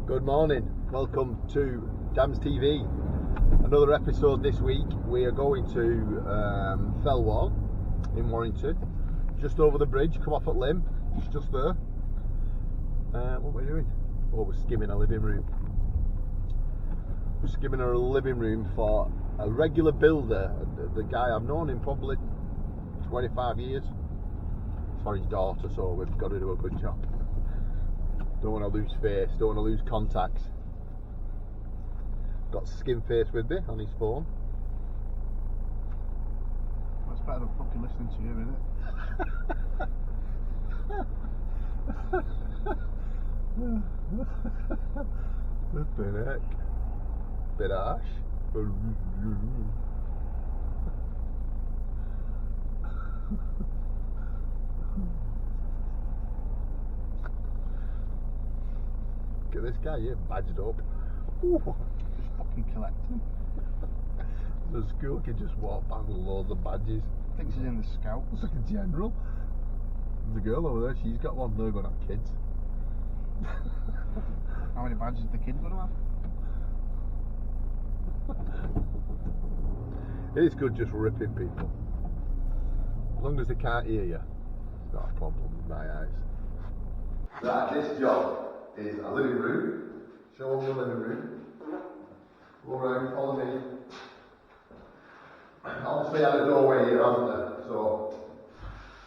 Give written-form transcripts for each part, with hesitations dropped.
Good morning, welcome to Dams TV. Another episode this week. We are going to Fellwall in Warrington, just over the bridge, come off at Lim, it's just there. What are we doing? Oh, we're skimming a living room. We're skimming a living room for a regular builder, the guy I've known him probably 25 years. It's for his daughter, so we've got to do a good job. Don't want to lose face, don't want to lose contacts. Got Skim Face with me on his phone. That's better than fucking listening to you, isn't it? Flippin' heck. Bit harsh. Look at this guy here, badged up. Ooh. Just fucking collecting. The school kid just walked by with loads of badges. Thinks he's in the scouts. It's like a general. The girl over there, she's got one. They're going to have kids. How many badges is the kid going to have? It's good just ripping people. As long as they can't hear you, it's not a problem in my eyes. Right, this job is a living room. Show them the living room. Go around, follow me. Obviously I had a doorway here, hasn't there? So,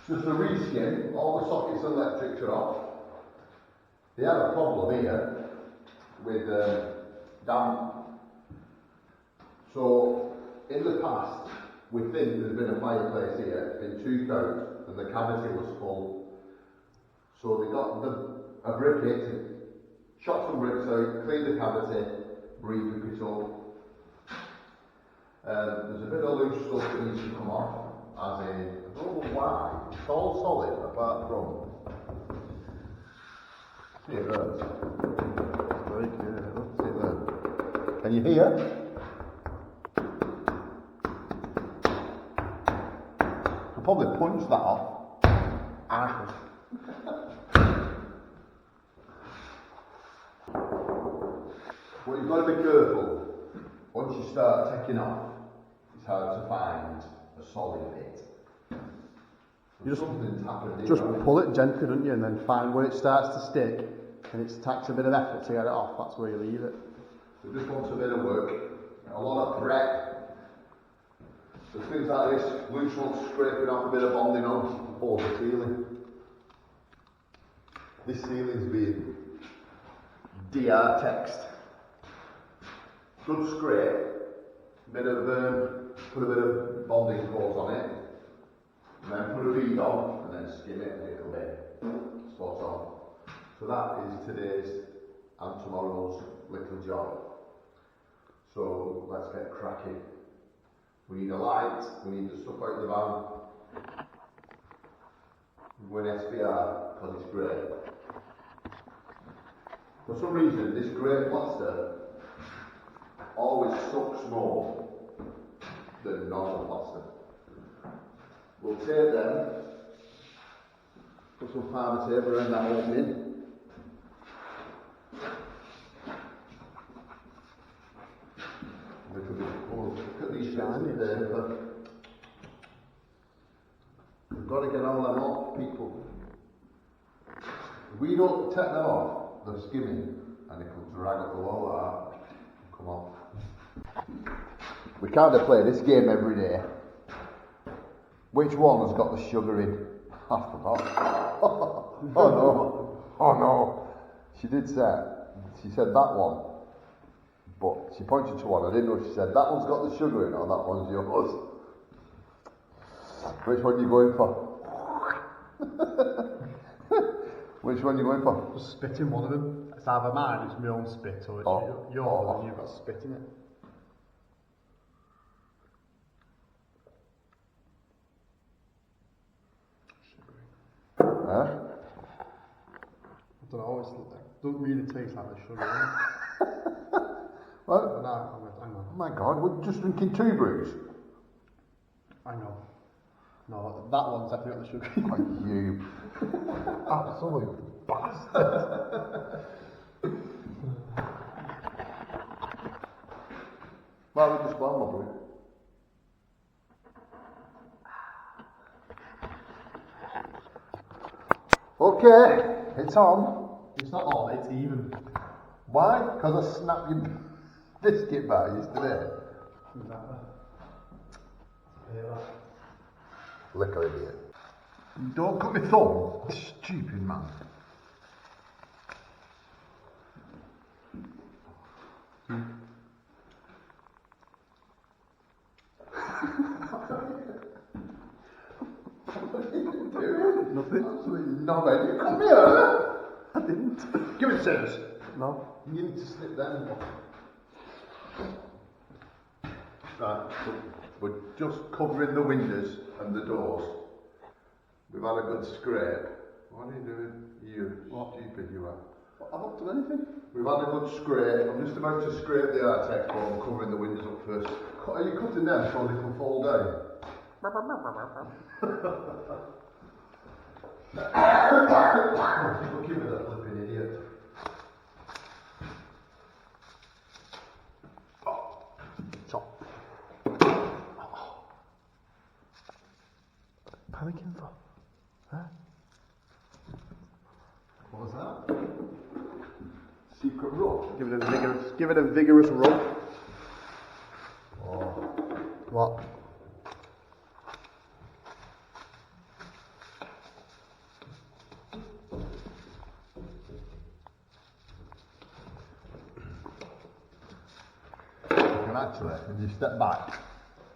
just a reskin, all the sockets and electrics are off. They had a problem here with damp. So, in the past, we think there's been a fireplace here, it's been toothed out, and the cavity was full. So they got a brick hit, shot some bricks out, cleaned the cavity, re-hook it up. There's a bit of loose stuff that needs to come off, as in, I don't know why, it's all solid apart from. See it there? Very good, see it there. Can you hear? I'll probably punch that off. Ow. But you've got to be careful. Once you start taking off, it's hard to find a solid bit. You Something's happened. just pull it gently, don't you, and then find where it starts to stick, and it takes a bit of effort to get it off. That's where you leave it. So this wants a bit of work, a lot of prep. So things like this, loose ones scraping off, a bit of bonding on over the ceiling. This ceiling's being DR-texed. Good scrape, put a bit of bonding coat on it, and then put a bead on, and then skim it a little bit, spot on. So that is today's and tomorrow's little job. So let's get cracking. We need a light, we need the stuff out of the van. We're in SPR, because it's grey. For some reason, this grey plaster always sucks more than normal plaster. We'll tape them, put some fibre tape around that opening. Look at these shiny there, but we've got to get all them off, people. If we don't take them off, they're skimming, and it will drag up the wall like that. Come on. We can't play this game every day. Which one has got the sugar in? I forgot. Oh no. Oh no. She did say. She said that one. But she pointed to one. I didn't know if she said that one's got the sugar in or that one's yours. Which one are you going for? Which one are you going for? Just spit in one of them. It's either mine, it's my own spit, or it's yours, and you've got spit in it. Huh? I don't know, it doesn't really taste like the sugar. What? No, hang on. Oh my god, we're just drinking 2 brews. Hang on. No, that one's definitely got the sugar. Oh, you absolute bastard. Why would just one more? Okay, it's on. It's not on, it's even. Why? Because I snapped your biscuit bar yesterday. Exactly. Little idiot. Don't cut my thumb. Stupid man. Nothing. Absolutely nothing. You come here. I didn't. Give me the scissors. No. You need to snip them. Right, so we're just covering the windows and the doors. We've had a good scrape. What are you doing? You stupid you are. I've not done anything. We've had a good scrape. I'm just about to scrape the architect foam, covering the windows up first. Are you cutting them so they can fall down? Look at that flipping idiot. Chop. Panicking for? Huh? What was that? Secret rub? Give it a vigorous rub. Oh. What? You can actually, if you step back.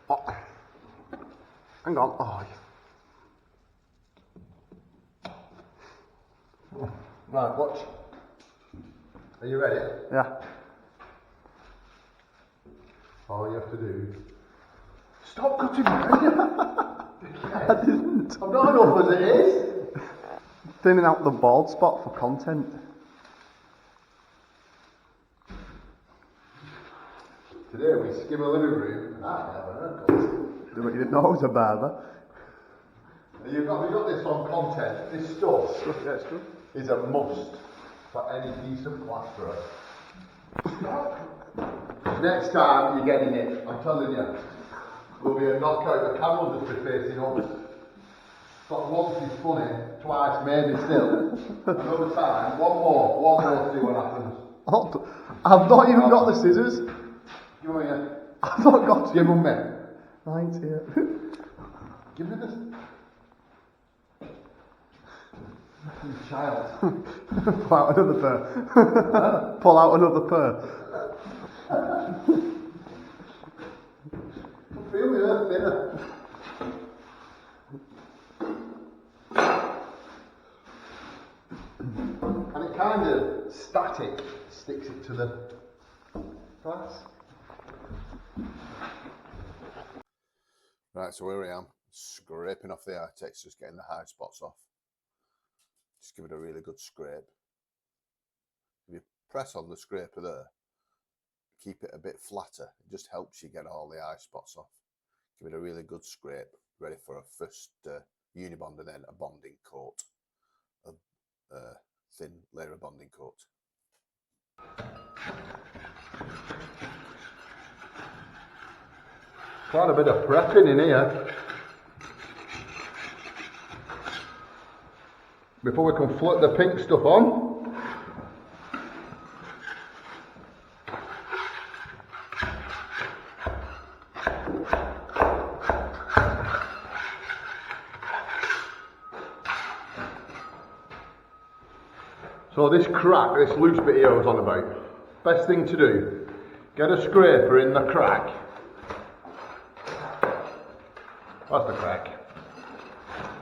Oh. Hang on. Oh. Right, watch. Are you ready? Yeah. All you have to do. Stop cutting me! I didn't. I'm not enough as it is. Thinning out the bald spot for content. Today we skim a living room. I never heard of You didn't know I was a barber. it. Have you got this on content? This stuff Yeah, it's good. is a must for any decent plasterer. Next time you're getting it, I'm telling you, there'll be a knockout. The camera will just be facing up. But once is funny, twice maybe still. Another time, one more, see what happens. I've not even got the scissors. Give me a. I've not got Give them me. right here. Give me this. You child. Pull out another pair. Pull out another pair. Feel me there, thinner. And it kind of static sticks it to the glass. Right, so here I am, scraping off the architects, just getting the high spots off. Just give it a really good scrape. If you press on the scraper there, keep it a bit flatter, it just helps you get all the eye spots off. Give it a really good scrape, ready for a first unibond and then a bonding coat, a thin layer of bonding coat. Quite a bit of prepping in here before we can flick the pink stuff on. So this crack, this loose bit here I was on about, best thing to do, get a scraper in the crack. That's the crack.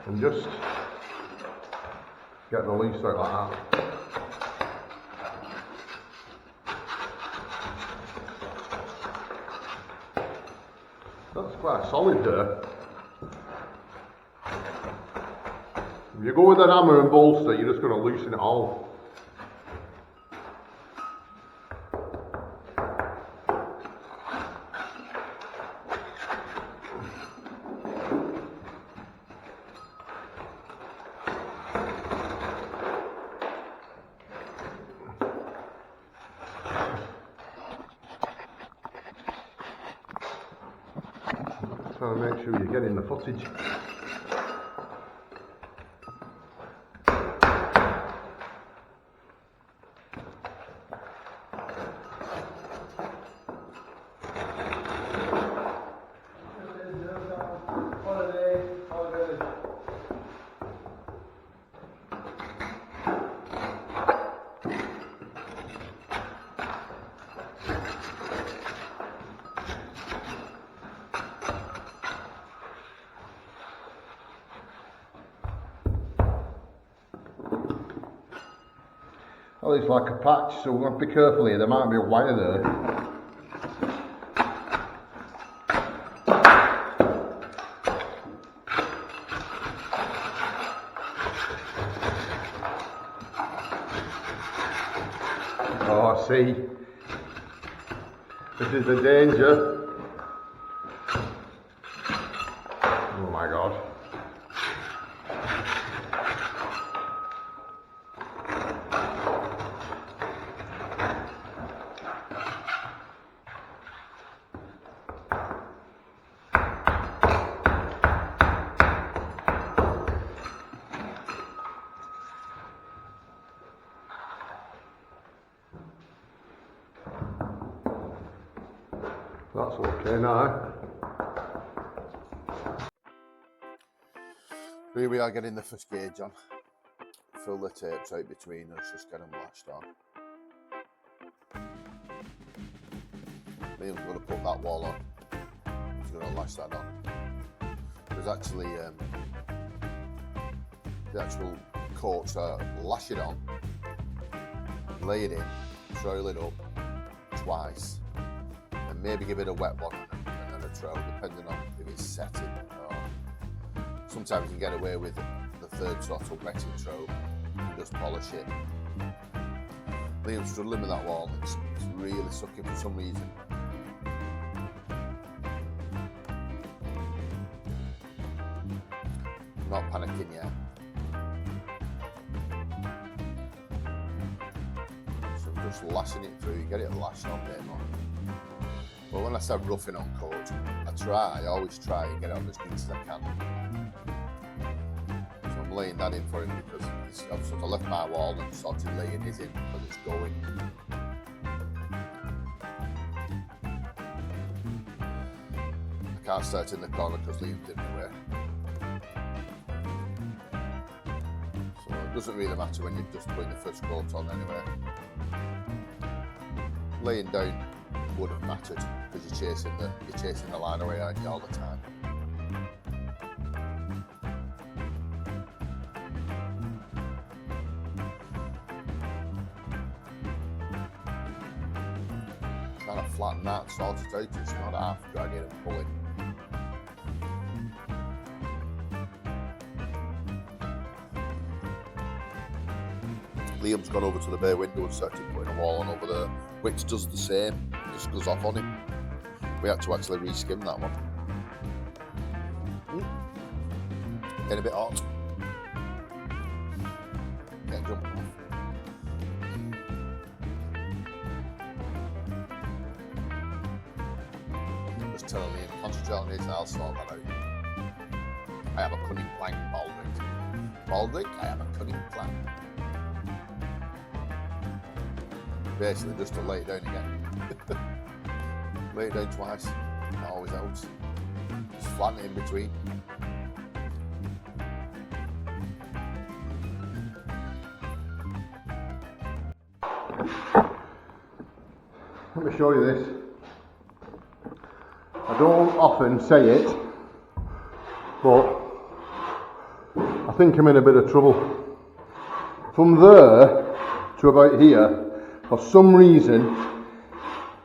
And just get the loose out like that. That's quite solid there. If you go with an hammer and bolster, you're just going to loosen it all. Trying to make sure you're getting the footage. Well, it's like a patch, so we've got to be careful here. There might be a wire there. Oh, I see. This is the danger. Oh my God. That's okay now. Here we are getting the first gauge on. Fill the tapes out between us, just get them lashed on. Liam's going to put that wall on. He's going to lash that on. There's actually the actual coats are lash it on, lay it in, trail it up twice. Maybe give it a wet one and then a trail, depending on if it's setting. Sometimes you can get away with the third sort of wetting trail and just polish it. Liam's struggling with that wall, it's really sucking for some reason. I'm not panicking yet. So I'm just lashing it through, you get it lashed on there more. But when I say roughing on coat, I always try and get it on as neat as I can. So I'm laying that in for him because I've sort of left my wall and sort of laying his in because it's going. I can't start in the corner because Liam's in the way. So it doesn't really matter when you're just putting the first coat on anyway. Laying down would have mattered because you're chasing the line away, aren't you, all the time. Trying to flatten that, sort it out, it's not half dragging and pulling. Liam's gone over to the bay window and started putting a wall on over there, which does the same, just goes off on him. We had to actually re-skim that one. Getting a bit hot. Getting jumped off. Just telling Liam, concentrate on this and I'll sort that out. I have a cunning plan, Baldrick. Baldrick, I have a cunning plan. Basically just to lay it down again. Lay it down twice, that always helps. Just flatten it in between. Let me show you this. I don't often say it, but I think I'm in a bit of trouble. From there to about here, for some reason,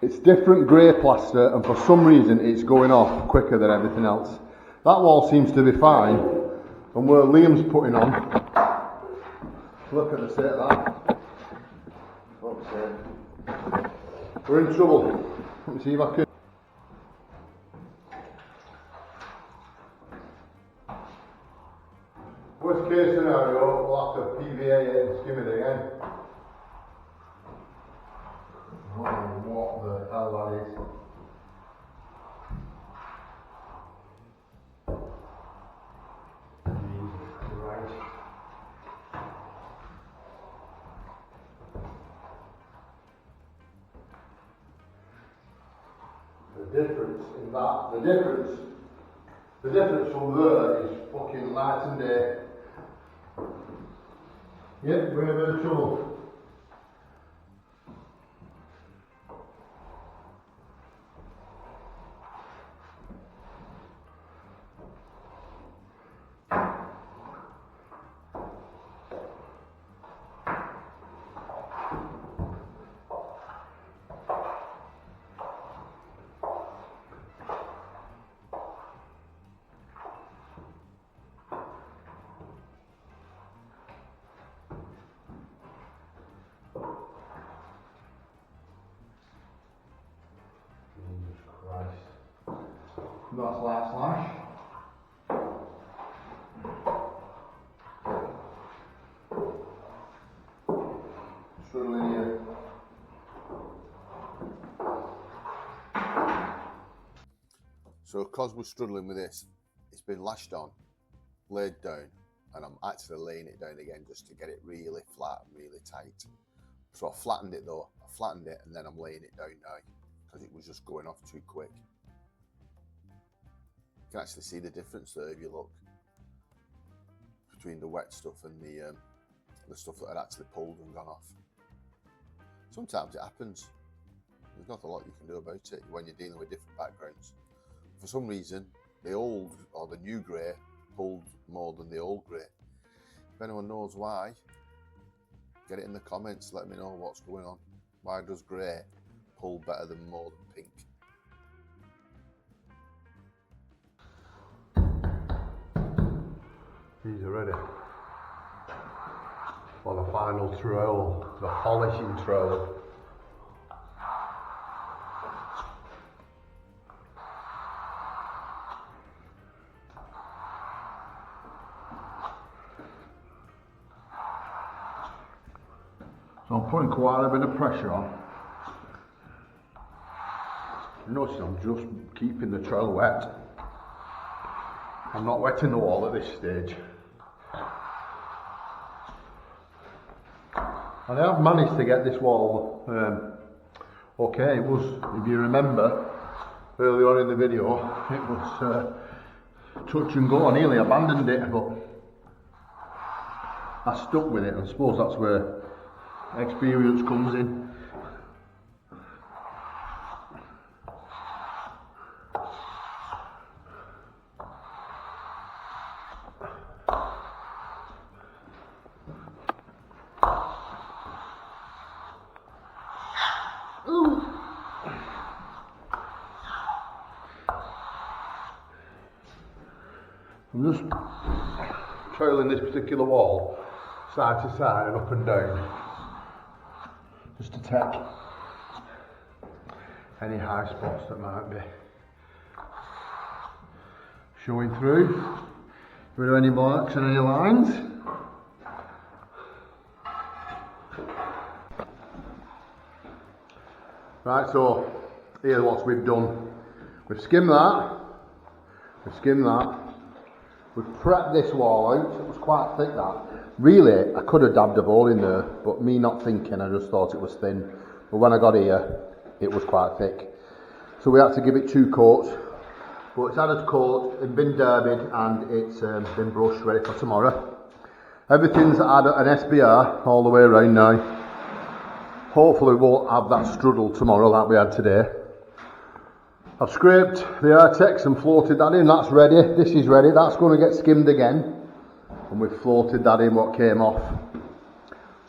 it's different grey plaster, and for some reason it's going off quicker than everything else. That wall seems to be fine, and where Liam's putting on, look at the state of that. Fuck's sake. We're in trouble. Let me see if I can. Worst case scenario, we'll have to PVA it and skim it again. Oh, what the hell that is. The difference in that, the difference from there is fucking night and day. Yep, we're in a bit of trouble. That's light slash. Struggling here. So because we're struggling with this, it's been lashed on, laid down, and I'm actually laying it down again just to get it really flat and really tight. So I flattened it though, and then I'm laying it down now because it was just going off too quick. You can actually see the difference there if you look between the wet stuff and the stuff that had actually pulled and gone off. Sometimes it happens. There's not a lot you can do about it when you're dealing with different backgrounds. For some reason, the old or the new grey pulled more than the old grey. If anyone knows why, get it in the comments, let me know what's going on. Why does grey pull better than more than pink? These are ready for the final trowel, the polishing trowel. So I'm putting quite a bit of pressure on. Notice I'm just keeping the trowel wet. I'm not wetting the wall at this stage. And I have managed to get this wall okay. It was, if you remember, early on in the video, it was touch and go. I nearly abandoned it, but I stuck with it. I suppose that's where experience comes in. I'm just trailing this particular wall side to side and up and down, just to take any high spots that might be showing through. If there are any marks and any lines. Right, so here's what we've done. We've skimmed that, we've prepped this wall out. It was quite thick, that. Really, I could have dabbed a hole in there, but me not thinking, I just thought it was thin. But when I got here, it was quite thick. So we had to give it 2 coats. But it's had its coat, it's been derbied, and it's been brushed, ready for tomorrow. Everything's had an SBR all the way around now. Hopefully we won't have that strudel tomorrow like we had today. I've scraped the Artex and floated that in. That's ready. This is ready. That's going to get skimmed again. And we've floated that in what came off.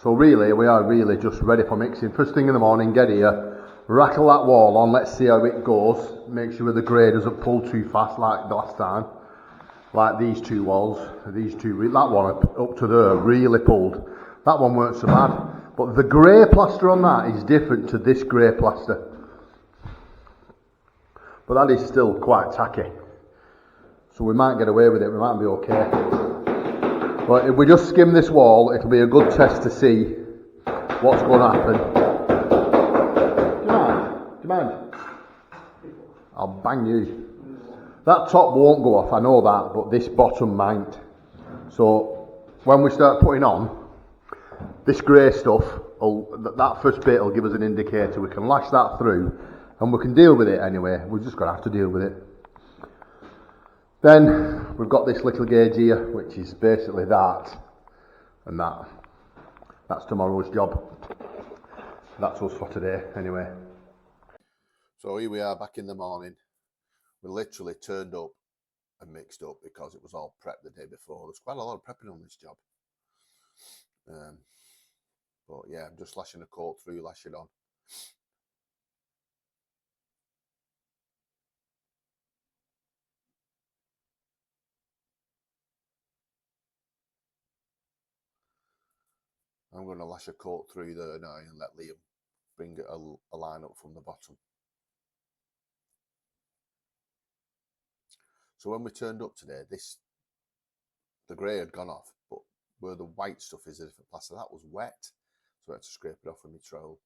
So really, we are really just ready for mixing. First thing in the morning, get here, rattle that wall on. Let's see how it goes. Make sure the grey doesn't pull too fast like the last time. Like these 2 walls. That one up to there really pulled. That one weren't so bad. But the grey plaster on that is different to this grey plaster. But that is still quite tacky. So we might get away with it, we might be okay. But if we just skim this wall, it'll be a good test to see what's going to happen. Do you mind? I'll bang you. That top won't go off, I know that, but this bottom might. So when we start putting on, this grey stuff, that first bit will give us an indicator. We can lash that through and we can deal with it anyway. We're just going to have to deal with it. Then we've got this little gauge here, which is basically that and that. That's tomorrow's job. That's us for today anyway. So here we are back in the morning. We literally turned up and mixed up because it was all prepped the day before. There's quite a lot of prepping on this job. But yeah, I'm just lashing a coat through, lash it on. I'm going to lash a coat through there now and let Liam bring a line up from the bottom. So when we turned up today, the grey had gone off, but where the white stuff is a different plaster, that was wet, so I had to scrape it off with my trowel.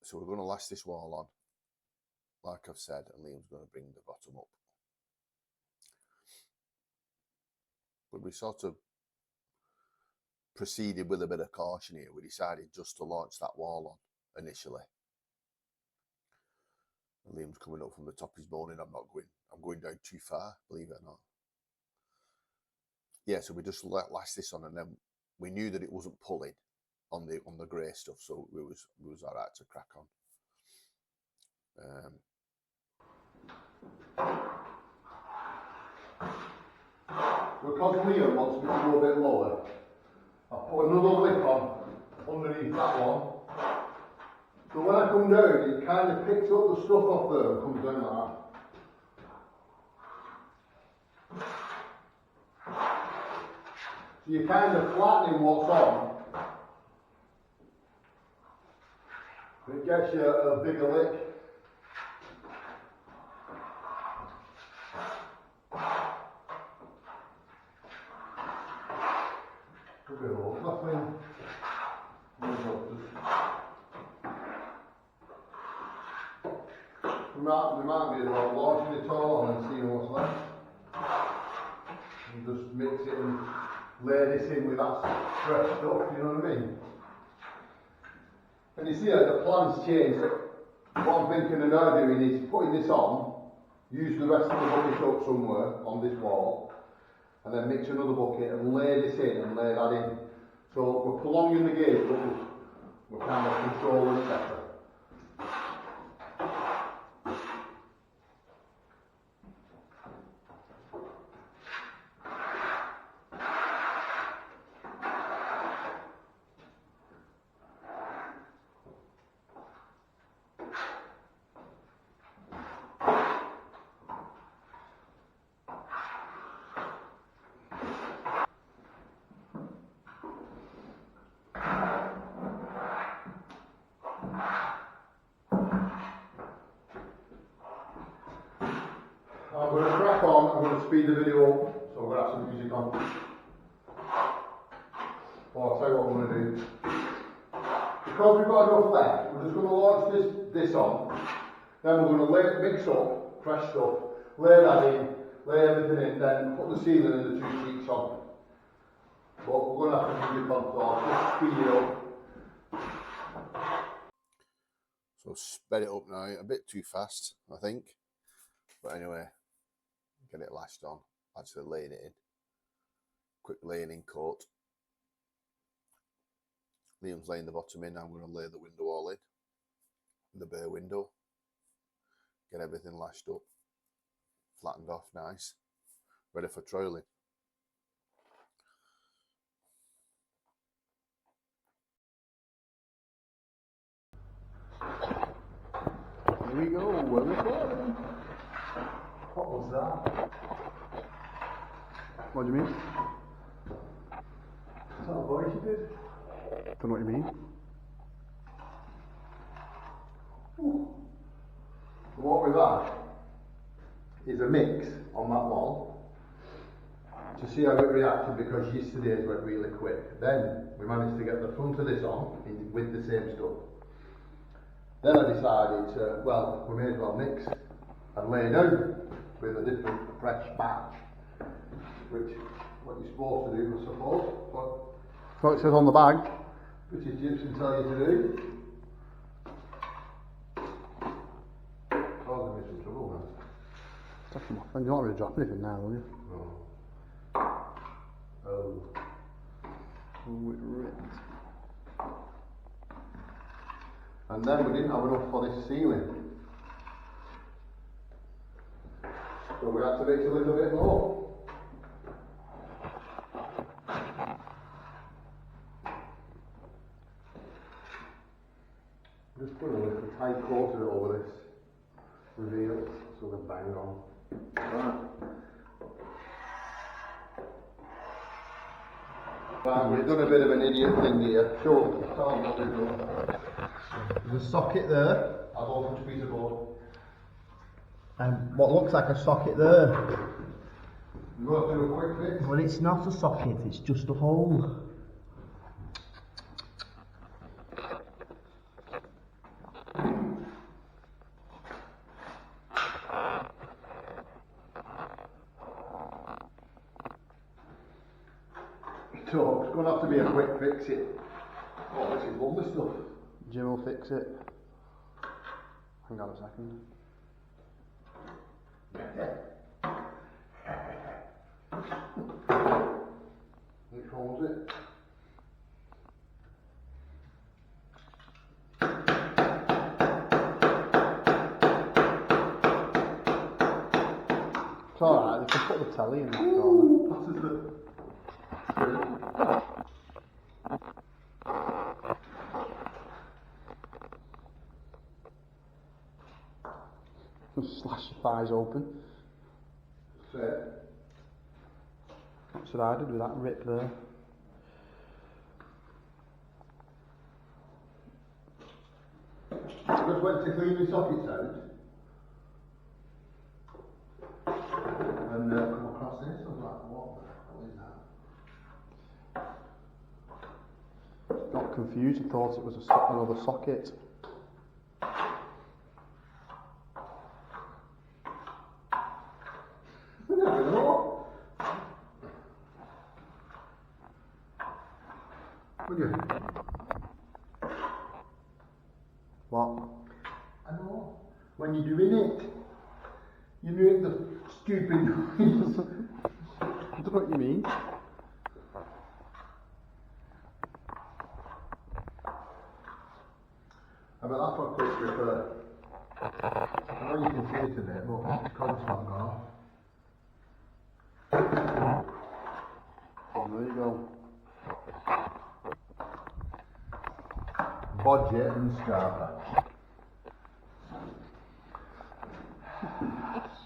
So we're going to lash this wall on, like I've said, and Liam's going to bring the bottom up. But we sort of proceeded with a bit of caution here. We decided just to launch that wall on initially. And Liam's coming up from the top, he's moaning, I'm going down too far, believe it or not. Yeah, so we just lashed this on, and then we knew that it wasn't pulling on the grey stuff, so it was all right to crack on. Because Liam wants me to go a bit lower, I'll put another lip on underneath that one. So when I come down, it kind of picks up the stuff off there and comes down like that. So you're kind of flattening what's on. It gets you a bigger lick. A bit of nothing. We might be about launching it all on and seeing what's left. And just mix it and lay this in with that fresh stuff, you know what I mean? And you see how the plan's changed. What I'm thinking of now doing is putting this on, use the rest of the bucket up somewhere on this wall, and then mix another bucket and lay this in and lay that in. So we're prolonging the gauge, but we're kind of controlling it better. I'm going to crack on, I'm going to speed the video up, so we're going to have some music on. Well, I'll tell you what I'm going to do. Because we've got enough left, we're just going to launch this on, then we're going to mix up fresh stuff, lay that in, lay everything in, then put the ceiling and the 2 sheets on. But we're going to have some music on, so I'll just speed it up. So sped it up now, a bit too fast, I think. But anyway, get it lashed on, actually laying it in. Quick laying in coat. Liam's laying the bottom in, I'm going to lay the window all in. The bay window. Get everything lashed up. Flattened off nice. Ready for trailing. Here we go, we're recording. What was that? What do you mean? Is that a voice you did? Don't know what you mean. Ooh. So what we've had is a mix on that wall to see how it reacted, because yesterday's went really quick. Then we managed to get the front of this on with the same stuff. Then I decided to, well, we may as well mix and lay down with a different fresh batch, which what you're supposed to do, I suppose. But what it says on the bag, British Gypsum tell you to do. Take them off. And you're not really dropping anything now, will you? No. Oh. Oh, it ripped. And then we didn't have enough for this ceiling. So we had to make a little bit more. Just put a little tight coat of it over this reveal so we bang on. Right, we've done a bit of an idiot thing here. Sure, tell them what we've done. There's a socket there, I've opened a piece of board. and what looks like a socket there. You want to do a quick fix? Well, it's not a socket, it's just a hole. So, it's going to have to be a quick fix it. Oh, this is lovely stuff. Jim will fix it. Hang on a second. Which one was it? It's alright, we can put the telly in the corner. Passes the... Just slash your thighs open. Set. That's what I did with that rip there. Just went to clean the sockets out. And come across this. I was like, what the hell is that? Got confused and thought it was another socket. I never know. Would you? What? I know. When you're doing it, you make the stupid noise. I don't know what you mean. I mean, that's what quick repair. I know you can see it in there, but because it's not gone off. There you go. Budget and Scarpa.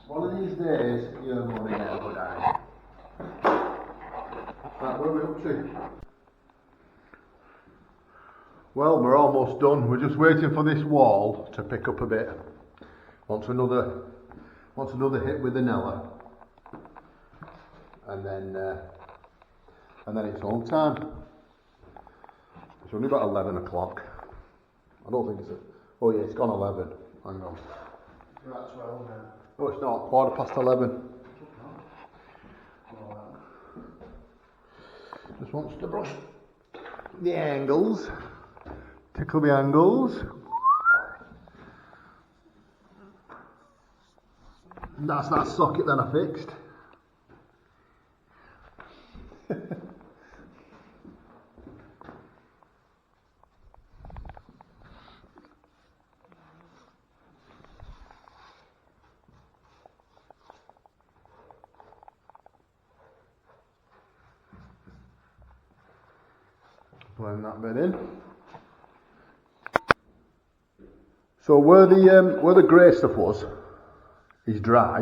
One of these days, you're going to get a good eye. Right, what are we up to? Well, we're almost done. We're just waiting for this wall to pick up a bit. Wants another hit with the Nella, and then it's home time. It's only about 11 o'clock. I don't think it's oh yeah, it's gone 11. Hang on. We're at 12 now. No, it's not. 11:15. Just wants to brush the angles. Tickle the angles. That's that socket then I fixed. Blend that bit in. So where the grey stuff was is dry,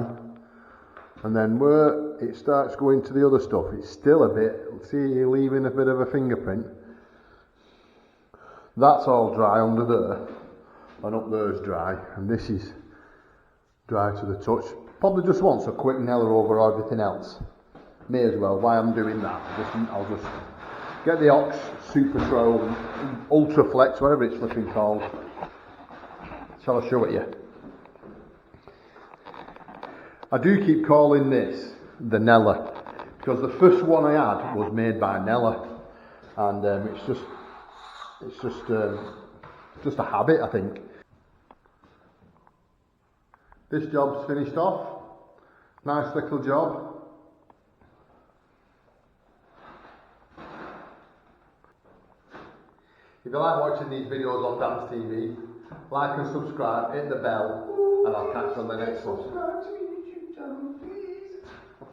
and then where it starts going to the other stuff, it's still a bit. See, you're leaving a bit of a fingerprint. That's all dry under there, and up there's dry, and this is dry to the touch. Probably just wants a quick Nella over everything else. May as well. Why I'm doing that? I'll just get the Ox Super Troll, Ultra Flex, whatever it's flipping called. Shall I show it you? I do keep calling this the Nella because the first one I had was made by Nella, and it's just a habit, I think. This job's finished off. Nice little job. If you like watching these videos on Dance TV, like and subscribe, hit the bell, and I'll catch you on the next one.